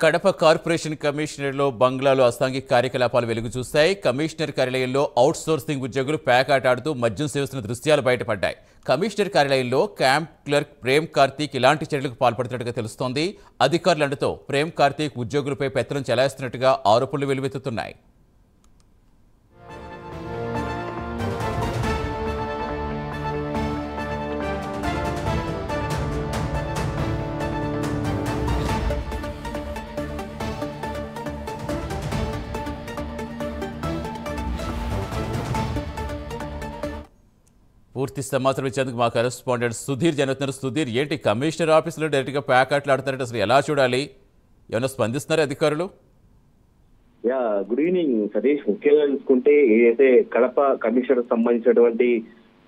Kadapa corporation కమిషనర్లో బంగ్లాలో అసాంఘిక కార్యకలాపాలు వెలుగు చూస్తాయి. కమిషనర్ కార్యాలయంలో అవుట్ సోర్సింగ్ ఉద్యోగులు పేకాట ఆడుతూ మద్యం సేవిస్తున్న దృశ్యాలు బయటపడ్డాయి. కమిషనర్ కార్యాలయంలో క్యాంప్ క్లర్క్ ప్రేమ్ కార్తీక్ ఇలాంటి చర్యలకు పాల్పడుతున్నట్టుగా తెలుస్తోంది. అధికారులంటూ ప్రేమ్ కార్తీక్ ఉద్యోగులపై పెత్తనం చెలాయిస్తున్నట్టుగా ఆరోపణలు వెలువెత్తుతున్నాయి. పూర్తి సమాచారం ఇచ్చేందుకు మా కరెస్పాండెంట్ సుధీర్ జరుగుతున్నారు. సుధీర్, ఏంటి కమిషనర్ ఆఫీసులో డైరెక్ట్గా ప్యాకెట్లు ఆడుతున్నారంటే అసలు ఎలా చూడాలి? ఏమైనా స్పందిస్తున్నారు అధికారులు? Good evening Satish. ముఖ్యంగా చూసుకుంటే ఏదైతే కడప కమిషనర్ సంబంధించినటువంటి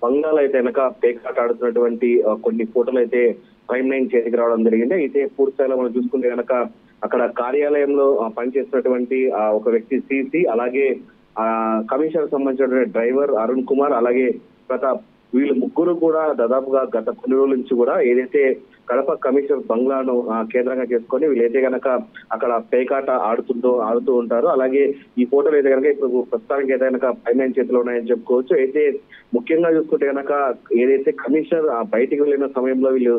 బంగాళ అయితే కనుక పేకాట ఆడుతున్నటువంటి కొన్ని ఫోటోలు అయితే ప్రైమ్ లైన్ చేతికి రావడం జరిగింది. అయితే పూర్తి స్థాయిలో మనం చూసుకుంటే కనుక అక్కడ కార్యాలయంలో పనిచేస్తున్నటువంటి ఒక వ్యక్తి సిసి, అలాగే కమిషనర్ సంబంధించినటువంటి డ్రైవర్ అరుణ్ కుమార్, అలాగే ప్రతాప్, వీళ్ళు ముగ్గురు కూడా దాదాపుగా గత కొన్ని రోజుల నుంచి కూడా ఏదైతే కడప కమిషనర్ బంగ్లాను కేంద్రంగా చేసుకొని వీళ్ళైతే కనుక అక్కడ పేకాట ఆడుతూ ఉంటారు. అలాగే ఈ ఫోటోలు అయితే కనుక ఇప్పుడు ప్రస్తుతానికి అయితే కనుక పైన చేతిలో ఉన్నాయని చెప్పుకోవచ్చు. అయితే ముఖ్యంగా చూసుకుంటే కనుక ఏదైతే కమిషనర్ బయటికి వెళ్ళిన సమయంలో వీళ్ళు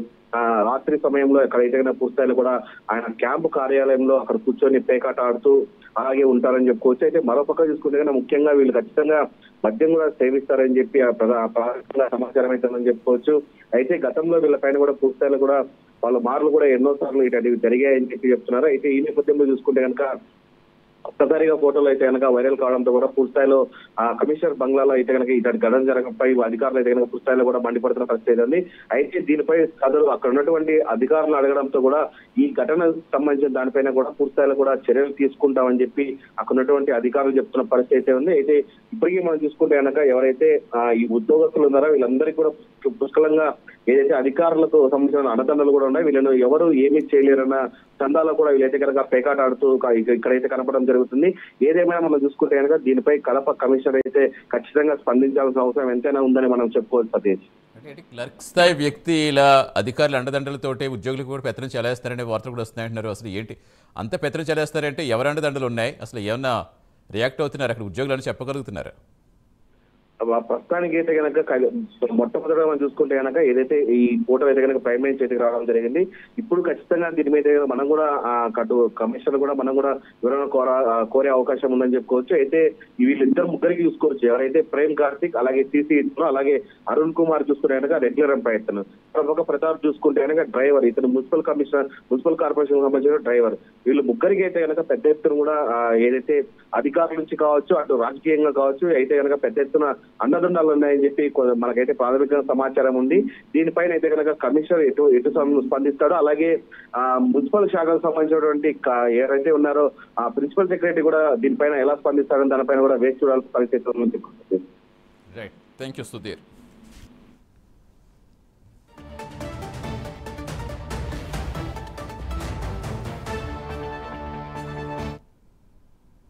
రాత్రి సమయంలో ఎక్కడైతే కనుక పూర్తిస్థాయిలో కూడా ఆయన క్యాంపు కార్యాలయంలో అక్కడ కూర్చొని పేకాట ఆడుతూ అలాగే ఉంటారని చెప్పుకోవచ్చు. అయితే మరోపక్క చూసుకుంటే కనుక ముఖ్యంగా వీళ్ళు ఖచ్చితంగా మద్యం కూడా సేవిస్తారని చెప్పి ప్రాథమికంగా సమాచారం అయితే చెప్పుకోవచ్చు. అయితే గతంలో వీళ్ళపైన కూడా పూర్తిస్థాయిలో కూడా వాళ్ళ మార్లు కూడా ఎన్నో సార్లు ఇటువంటివి జరిగాయని చెప్పి చెప్తున్నారు. అయితే ఈ నేపథ్యంలో చూసుకుంటే కనుక ఒక్కసారిగా ఫోటోలు అయితే కనుక వైరల్ కావడంతో కూడా పూర్తిస్థాయిలో కమిషనర్ బంగ్లాలో అయితే కనుక ఇటువంటి ఘటన జరగడంపై అధికారులు అయితే కనుక పూర్తిస్థాయిలో కూడా మండిపడుతున్న పరిస్థితి ఉంది. అయితే దీనిపై సదరు అక్కడ ఉన్నటువంటి అధికారులు అడగడంతో కూడా ఈ ఘటన సంబంధించిన దానిపైన కూడా పూర్తిస్థాయిలో కూడా చర్యలు తీసుకుంటామని చెప్పి అక్కడ ఉన్నటువంటి అధికారులు చెప్తున్న పరిస్థితి అయితే ఉంది. అయితే ఇప్పటికీ మనం చూసుకుంటే కనుక ఎవరైతే ఈ ఉద్యోగస్తులు ఉన్నారో వీళ్ళందరికీ కూడా పుష్కలంగా ఏదైతే అధికారులకు సంబంధించిన అండదండలు కూడా ఉన్నాయి. వీళ్ళను ఎవరు ఏమీ చేయలేరన్న చందాలో కూడా వీళ్ళైతే కనుక పేకాట ఆడుతూ ఇక్కడైతే కనపడడం జరుగుతుంది. ఏదేమైనా మనం చూసుకుంటే కనుక దీనిపై కడప కమిషనర్ అయితే ఖచ్చితంగా స్పందించాల్సిన అవసరం ఎంతైనా ఉందని మనం చెప్పుకోవచ్చు సతీష్. అంటే క్లర్క్ స్థాయి వ్యక్తి ఇలా అధికారుల అండదండలతోటి ఉద్యోగులకు కూడా పెత్తనం చెలాయిస్తారనే వార్తలు కూడా వస్తున్నాయంటున్నారు. అసలు ఏంటి అంత పెత్తనం చెలాయిస్తారంటే ఎవరు అండదండలు ఉన్నాయి? అసలు ఏమన్నా రియాక్ట్ అవుతున్నారు అక్కడ ఉద్యోగులు అని చెప్పగలుగుతున్నారు? ప్రస్తుతానికి అయితే కనుక మొట్టమొదటిగా మనం చూసుకుంటే కనుక ఏదైతే ఈ ఫోటో అయితే కనుక ప్రైమ్ లైన్ చేతికి రావడం జరిగింది. ఇప్పుడు ఖచ్చితంగా దీని మీద మనం కూడా కటు కమిషనర్ కూడా మనం కూడా వివరణ కోరే అవకాశం ఉందని చెప్పుకోవచ్చు. అయితే వీళ్ళిద్దరు ముగ్గురికి చూసుకోవచ్చు. ఎవరైతే ప్రేమ్ కార్తిక్ అలాగే సిసి అలాగే అరుణ్ కుమార్ చూసుకుంటే కనుక రెగ్యులర్ ఎంప్లాయ్ ఇతను. ఒక ప్రతాప్ చూసుకుంటే కనుక డ్రైవర్, ఇతను మున్సిపల్ కార్పొరేషన్ సంబంధించిన డ్రైవర్. వీళ్ళు ముగ్గురికి అయితే కనుక పెద్ద ఎత్తున కూడా ఏదైతే అధికారుల నుంచి కావచ్చు అటు రాజకీయంగా కావచ్చు అయితే కనుక పెద్ద ఎత్తున అండదండాలు ఉన్నాయని చెప్పి మనకైతే ప్రాథమిక సమాచారం ఉంది. దీనిపైన అయితే కనుక కమిషనర్ ఎటు స్పందిస్తాడో అలాగే మున్సిపల్ శాఖకు సంబంధించినటువంటి ఎవరైతే ఉన్నారో ఆ ప్రిన్సిపల్ సెక్రటరీ కూడా దీనిపైన ఎలా స్పందిస్తాడో దానిపైన కూడా వేచి చూడాల్సిన పరిస్థితి ఉంది. Right, thank you Sudheer.